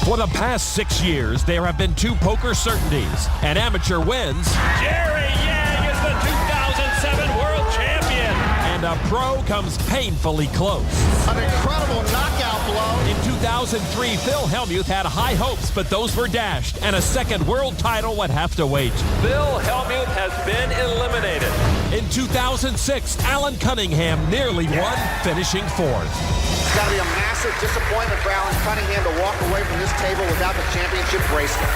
For the past 6 years, there have been 2 poker certainties. An amateur wins. Jerry Yang is the 2007 world champion. And a pro comes painfully close. An incredible knockout blow. In 2003, Phil Hellmuth had high hopes, but those were dashed, and a second world title would have to wait. Phil Hellmuth has been eliminated. In 2006, Alan Cunningham nearly won, finishing 4th. It's got to be a massive disappointment for Alan Cunningham to walk away from this table without the championship bracelet.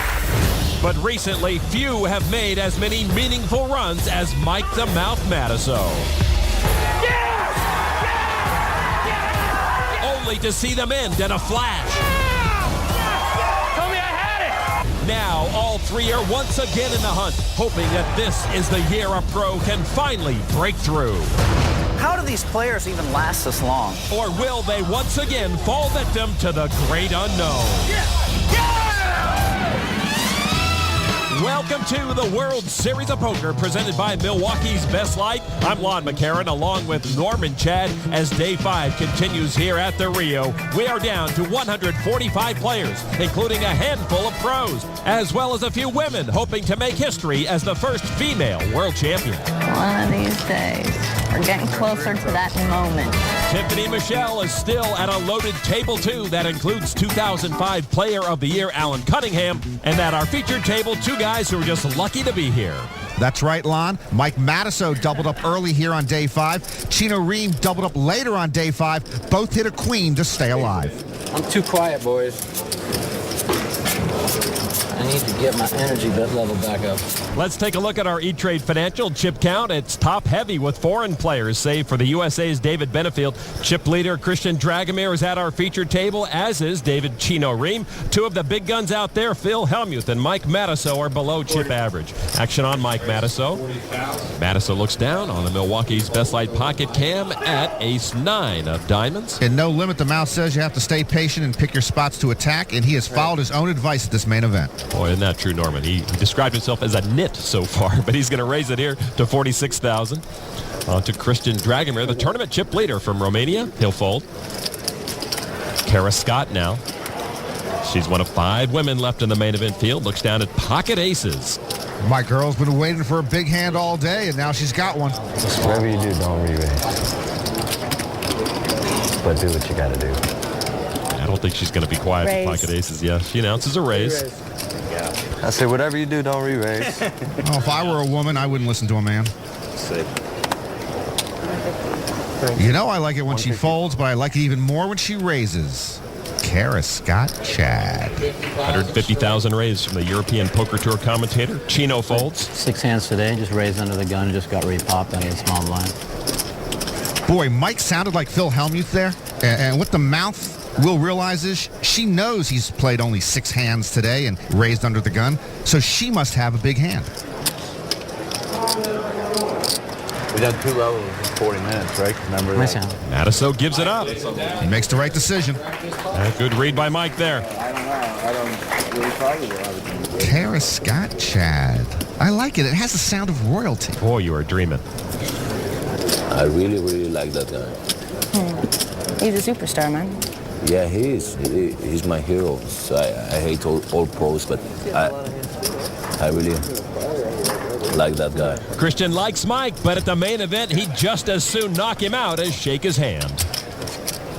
But recently, few have made as many meaningful runs as Mike the Mouth Matasso. Only to see them end in a flash. Tell me I had it. Now, all 3 are once again in the hunt, hoping that this is the year a pro can finally break through. How do these players even last this long? Or will they once again fall victim to the great unknown? Welcome to the World Series of Poker, presented by Milwaukee's Best Light. I'm Lon McCarran, along with Norman Chad, as Day 5 continues here at the Rio. We are down to 145 players, including a handful of pros, as well as a few women hoping to make history as the first female world champion. One of these days, we're getting closer to that moment. Tiffany Michelle is still at a loaded table 2 that includes 2005 Player of the Year Alan Cunningham, and at our featured table, 2 guys who are just lucky to be here. That's right, Lon. Mike Matasso doubled up early here on Day 5. Chino Reem doubled up later on Day 5. Both hit a queen to stay alive. I'm too quiet, boys. I need to get my energy level back up. Let's take a look at our E-Trade financial chip count. It's top heavy with foreign players, save for the USA's David Benefield. Chip leader Christian Dragomir is at our featured table, as is David Chino Reem. 2 of the big guns out there, Phil Hellmuth and Mike Matasso, are below chip average. Action on Mike Matasso. Matasso looks down on the Milwaukee's Best Light pocket cam at ace-9 of diamonds. In No Limit, the Mouse says you have to stay patient and pick your spots to attack, and he has followed his own advice at this main event. Boy, isn't that true, Norman? He described himself as a nit so far, but he's going to raise it here to 46,000. On to Christian Dragomir, the tournament chip leader from Romania. He'll fold. Kara Scott now. She's one of 5 women left in the main event field. Looks down at pocket aces. My girl's been waiting for a big hand all day, and now she's got one. Whatever you do, don't re-raise. But do what you got to do. I don't think she's going to be quiet for pocket aces. Yeah, she announces a raise. I say, whatever you do, don't re-raise. Well, if I were a woman, I wouldn't listen to a man. You know, I like it when she folds, but I like it even more when she raises. Kara Scott Chad. 150,000 raised from the European Poker Tour commentator. Chino folds. 6 hands today, just raised under the gun, just got repopped out of the small blind. Boy, Mike sounded like Phil Hellmuth there. And what the mouth will realize is she knows he's played only 6 hands today and raised under the gun, so she must have a big hand. We done 2 levels in 40 minutes, right? Remember that? Matasso gives it up. He makes the right decision. Good read by Mike there. I don't really probably will. Kara Scott Chad. I like it. It has the sound of royalty. Boy, you are dreaming. I really, really like that guy. He's a superstar, man. Yeah, he is. He's my hero. So I hate all pros, but I really like that guy. Christian likes Mike, but at the main event, he'd just as soon knock him out as shake his hand.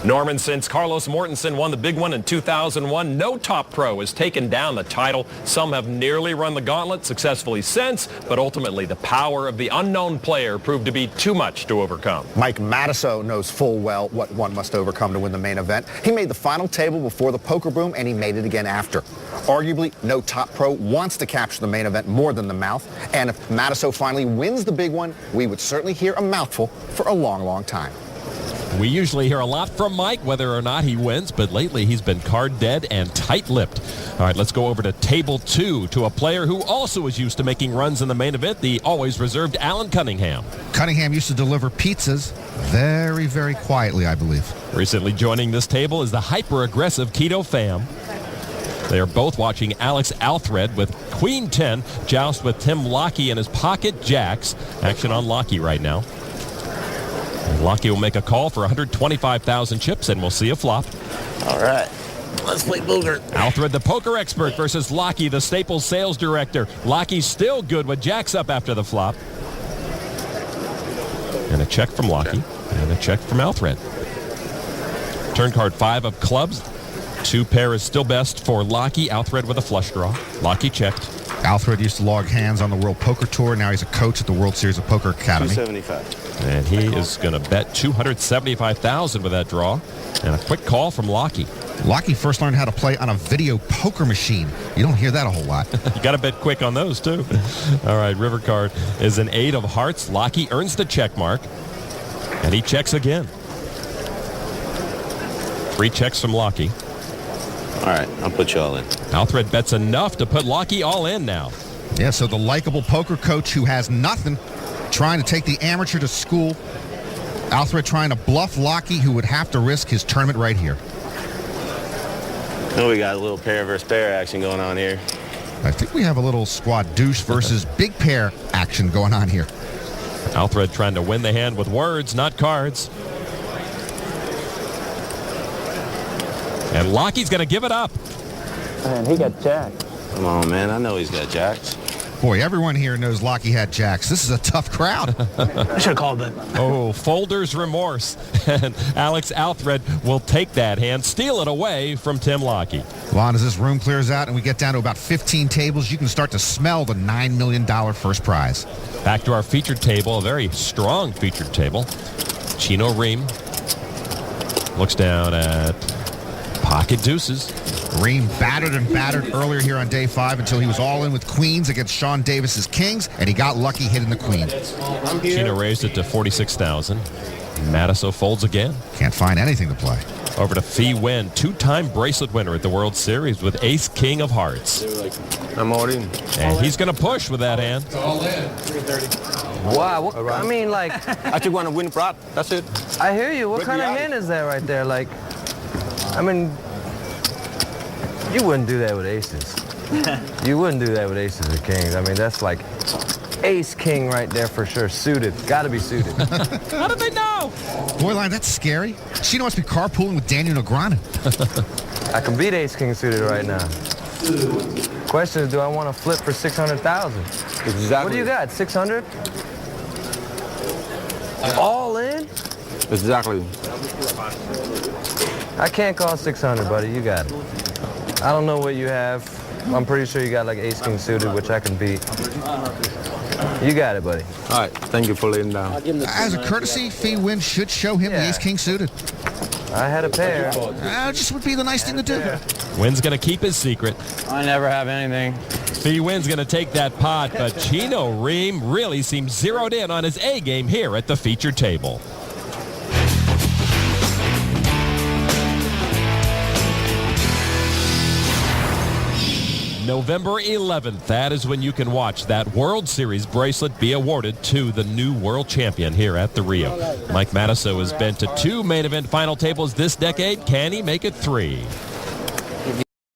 Norman, since Carlos Mortensen won the big one in 2001, no top pro has taken down the title. Some have nearly run the gauntlet successfully since, but ultimately the power of the unknown player proved to be too much to overcome. Mike Matasso knows full well what one must overcome to win the main event. He made the final table before the poker boom, and he made it again after. Arguably, no top pro wants to capture the main event more than the mouth, and if Matasso finally wins the big one, we would certainly hear a mouthful for a long, long time. We usually hear a lot from Mike, whether or not he wins, but lately he's been card dead and tight-lipped. All right, let's go over to table 2 to a player who also is used to making runs in the main event, the always reserved Alan Cunningham. Cunningham used to deliver pizzas very, very quietly, I believe. Recently joining this table is the hyper-aggressive Keto Pham. They are both watching Alex Althred with Queen 10 joust with Tim Lockey in his pocket jacks. Action on Lockey right now. Lockey will make a call for 125,000 chips, and we'll see a flop. All right. Let's play poker. Alfred, the poker expert, versus Lockie, the Staples sales director. Lockie's still good with jacks up after the flop. And a check from Lockie. And a check from Alfred. Turn card 5 of clubs. 2 pair is still best for Lockie. Alfred with a flush draw. Lockie checked. Alfred used to log hands on the World Poker Tour. Now he's a coach at the World Series of Poker Academy. 275. And he is going to bet $275,000 with that draw. And a quick call from Lockie. Lockie first learned how to play on a video poker machine. You don't hear that a whole lot. You got to bet quick on those, too. All right, river card is an 8 of hearts. Lockie earns the check mark. And he checks again. 3 checks from Lockie. All right, I'll put you all in. Alfred bets enough to put Lockie all in now. Yeah, so the likable poker coach who has nothing, trying to take the amateur to school. Alfred trying to bluff Lockie, who would have to risk his tournament right here. Oh, we got a little pair versus pair action going on here. I think we have a little squad deuce versus big pair action going on here. Alfred trying to win the hand with words, not cards. And Lockie's going to give it up. Man, he got jacked. Come on, man. I know he's got jacks. Boy, everyone here knows Lockie had jacks. This is a tough crowd. I should have called it. Oh, folder's remorse. And Alex Alfred will take that hand, steal it away from Tim Lockie. Lon, as this room clears out and we get down to about 15 tables, you can start to smell the $9 million first prize. Back to our featured table, a very strong featured table. Chino Ream looks down at pocket deuces. Ream battered and battered earlier here on day 5 until he was all in with queens against Sean Davis's kings, and he got lucky hitting the queen. Chino raised it to 46,000. Matiso folds again. Can't find anything to play. Over to Fee Win, 2-time bracelet winner at the World Series with Ace King of Hearts. I'm all in. And he's going to push with that hand. Wow, I mean, like, I just want to win prop. That's it. I hear you. What kind of hand is that right there? Like, I mean, you wouldn't do that with aces. You wouldn't do that with aces or kings. I mean, that's like ace king right there for sure. Suited. Got to be suited. How did they know? Boy, Lon, that's scary. She must be carpooling with Daniel Negreanu. I can beat ace king suited right now. Question is, do I want to flip for 600,000? Exactly. What do you got? 600? All in? Exactly. I can't call 600, buddy. You got it. I don't know what you have. I'm pretty sure you got like ace king suited, which I can beat. You got it, buddy. All right. Thank you for laying down. As a courtesy, Fee Win should show him the ace king suited. I had a pair. Just would be the nice thing to do. Win's going to keep his secret. I never have anything. Fee Win's going to take that pot, but Chino Ream really seems zeroed in on his A game here at the featured table. November 11th, that is when you can watch that World Series bracelet be awarded to the new world champion here at the Rio. Mike Matiso has been to 2 main event final tables this decade. Can he make it 3?